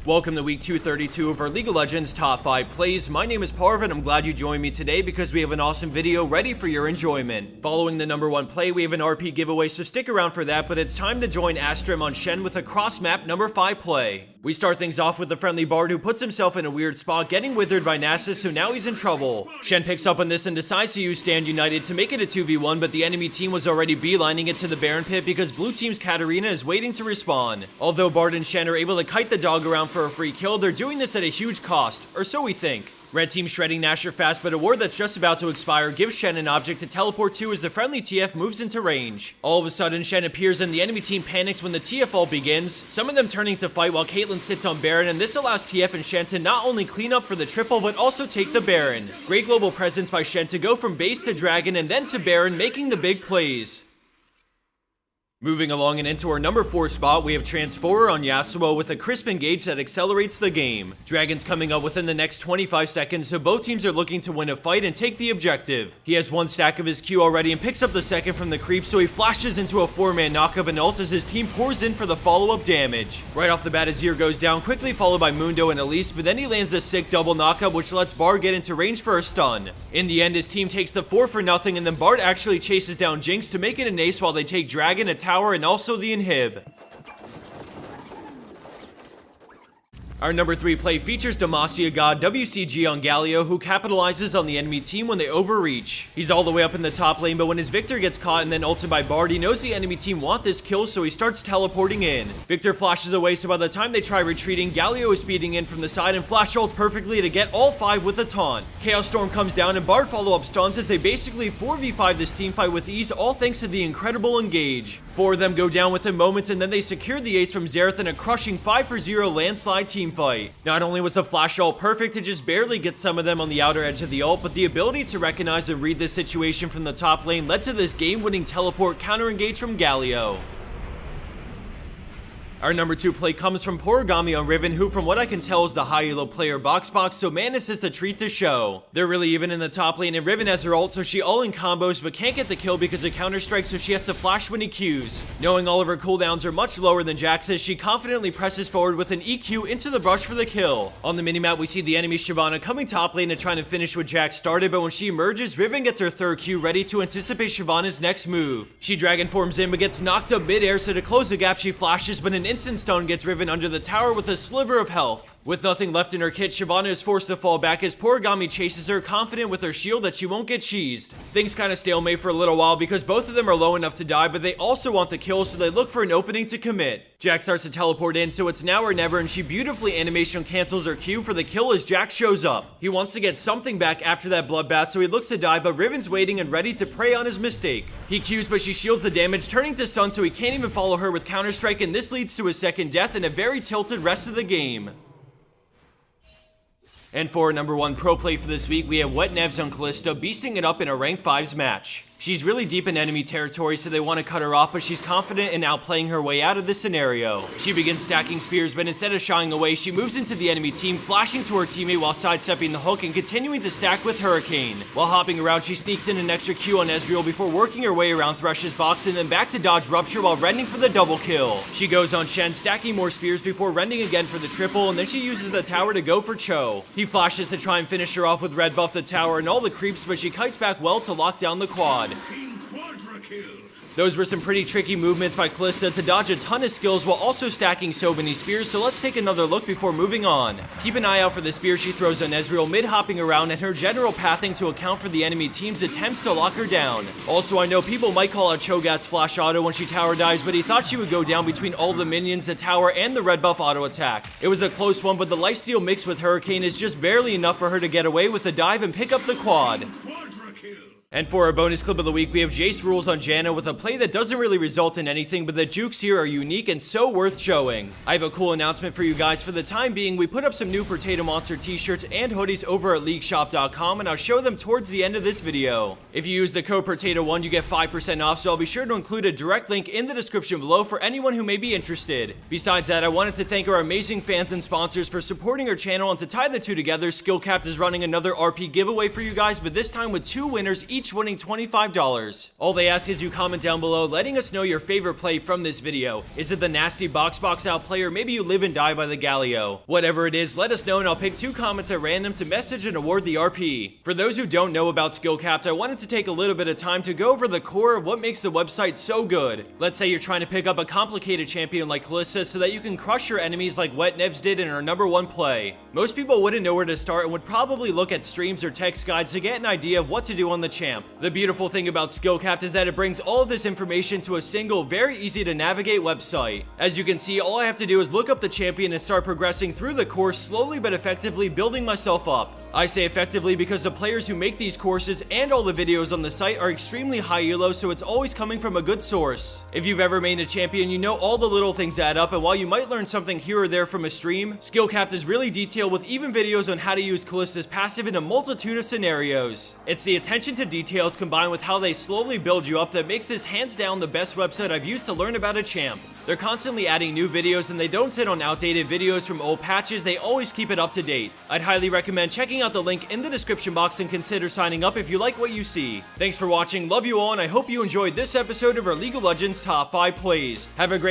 Welcome to week 232 of our League of Legends top 5 plays. My name is Parv and I'm glad you joined me today because we have an awesome video ready for your enjoyment. Following the number 1 play, we have an RP giveaway, so stick around for that, but it's time to join Astrim on Shen with a cross-map number 5 play. We start things off with the friendly Bard who puts himself in a weird spot, getting withered by Nasus, so now he's in trouble. Shen picks up on this and decides to use Stand United to make it a 2v1, but the enemy team was already beelining it to the Baron pit because blue team's Katarina is waiting to respawn. Although Bard and Shen are able to kite the dog around for a free kill, they're doing this at a huge cost, or so we think. Red team shredding Nashor fast, but a ward that's just about to expire gives Shen an object to teleport to as the friendly TF moves into range. All of a sudden, Shen appears and the enemy team panics when the TF ult begins, some of them turning to fight while Caitlyn sits on Baron, and this allows TF and Shen to not only clean up for the triple, but also take the Baron. Great global presence by Shen to go from base to Dragon and then to Baron, making the big plays. Moving along and into our number 4 spot, we have Transformer on Yasuo with a crisp engage that accelerates the game. Dragon's coming up within the next 25 seconds, so both teams are looking to win a fight and take the objective. He has 1 stack of his Q already and picks up the second from the creep, so he flashes into a 4-man knockup and ult as his team pours in for the follow-up damage. Right off the bat, Azir goes down, quickly followed by Mundo and Elise, but then he lands a sick double knockup which lets Bard get into range for a stun. In the end, his team takes the 4 for nothing, and then Bard actually chases down Jinx to make it an ace while they take Dragon, a tower, and also the inhib. Our number 3 play features Demacia God WCG on Galio, who capitalizes on the enemy team when they overreach. He's all the way up in the top lane, but when his Victor gets caught and then ulted by Bard, he knows the enemy team want this kill, so he starts teleporting in. Victor flashes away, so by the time they try retreating, Galio is speeding in from the side and flash ults perfectly to get all 5 with a taunt. Chaos Storm comes down and Bard follow-up stuns as they basically 4v5 this teamfight with ease, all thanks to the incredible engage. 4 of them go down within moments, and then they secure the ace from Xerath in a crushing 5-0 landslide teamfight. Not only was the flash ult perfect, it just barely gets some of them on the outer edge of the ult, but the ability to recognize and read this situation from the top lane led to this game-winning teleport counter-engage from Galio. Our number 2 play comes from Porigami on Riven, who from what I can tell is the high elo player box, so Manus is the treat to show. They're really even in the top lane, and Riven has her ult, so she all-in combos but can't get the kill because of counter-strike, so she has to flash when he Qs. Knowing all of her cooldowns are much lower than Jax's, she confidently presses forward with an EQ into the brush for the kill. On the minimap, we see the enemy Shyvana coming top lane and trying to finish what Jax started, but when she emerges, Riven gets her 3rd Q ready to anticipate Shyvana's next move. She dragon forms in but gets knocked up mid-air, so to close the gap she flashes, but an instant stun gets Riven under the tower with a sliver of health. With nothing left in her kit, Shyvana is forced to fall back as Porigami chases her, confident with her shield that she won't get cheesed. Things kinda stalemate for a little while because both of them are low enough to die, but they also want the kill, so they look for an opening to commit. Jax starts to teleport in, so it's now or never, and she beautifully animation cancels her Q for the kill as Jax shows up. He wants to get something back after that bloodbath, so he looks to die, but Riven's waiting and ready to prey on his mistake. He Qs, but she shields the damage, turning to stun, so he can't even follow her with Counter-Strike, and this leads to his second death and a very tilted rest of the game. And for our number 1 pro play for this week, we have Wet Nevs on Kalista, beasting it up in a rank 5s match. She's really deep in enemy territory, so they want to cut her off, but she's confident in outplaying her way out of this scenario. She begins stacking spears, but instead of shying away, she moves into the enemy team, flashing to her teammate while sidestepping the hook and continuing to stack with Hurricane. While hopping around, she sneaks in an extra Q on Ezreal before working her way around Thresh's box and then back to dodge Rupture while rending for the double kill. She goes on Shen, stacking more spears before rending again for the triple, and then she uses the tower to go for Cho. He flashes to try and finish her off with red buff the tower and all the creeps, but she kites back well to lock down the quad. Those were some pretty tricky movements by Kalista to dodge a ton of skills while also stacking so many spears, so let's take another look before moving on. Keep an eye out for the spear she throws on Ezreal mid-hopping around and her general pathing to account for the enemy team's attempts to lock her down. Also, I know people might call out Cho'Gath's flash auto when she tower dives, but he thought she would go down between all the minions, the tower, and the red buff auto attack. It was a close one, but the lifesteal mixed with Hurricane is just barely enough for her to get away with the dive and pick up the quad. And for our bonus clip of the week, we have Jace rules on Janna with a play that doesn't really result in anything, but the jukes here are unique and so worth showing. I have a cool announcement for you guys. For the time being, we put up some new Potato Monster t-shirts and hoodies over at leagueshop.com, and I'll show them towards the end of this video. If you use the code POTATO1, you get 5% off, so I'll be sure to include a direct link in the description below for anyone who may be interested. Besides that, I wanted to thank our amazing fans and sponsors for supporting our channel, and to tie the two together, Skillcapped is running another RP giveaway for you guys, but this time with 2 winners each each winning $25. All they ask is you comment down below letting us know your favorite play from this video. Is it the nasty box out play, or maybe you live and die by the Galio? Whatever it is, let us know and I'll pick 2 comments at random to message and award the RP. For those who don't know about skill capped, I wanted to take a little bit of time to go over the core of what makes the website so good. Let's say you're trying to pick up a complicated champion like Kalista so that you can crush your enemies like Wet Nevs did in her #1 play. Most people wouldn't know where to start and would probably look at streams or text guides to get an idea of what to do on the champ. The beautiful thing about skill capped is that it brings all of this information to a single, very easy to navigate website. As you can see, all I have to do is look up the champion and start progressing through the course, slowly but effectively building myself up. I say effectively because the players who make these courses and all the videos on the site are extremely high elo, so it's always coming from a good source. If you've ever made a champion, you know all the little things add up, and while you might learn something here or there from a stream, skill capped is really detailed with even videos on how to use Kalista's passive in a multitude of scenarios. It's the attention to details combined with how they slowly build you up that makes this hands down the best website I've used to learn about a champ. They're constantly adding new videos and they don't sit on outdated videos from old patches, they always keep it up to date. I'd highly recommend checking out the link in the description box and consider signing up if you like what you see. Thanks for watching, love you all, and I hope you enjoyed this episode of our League of Legends Top 5 Plays. Have a great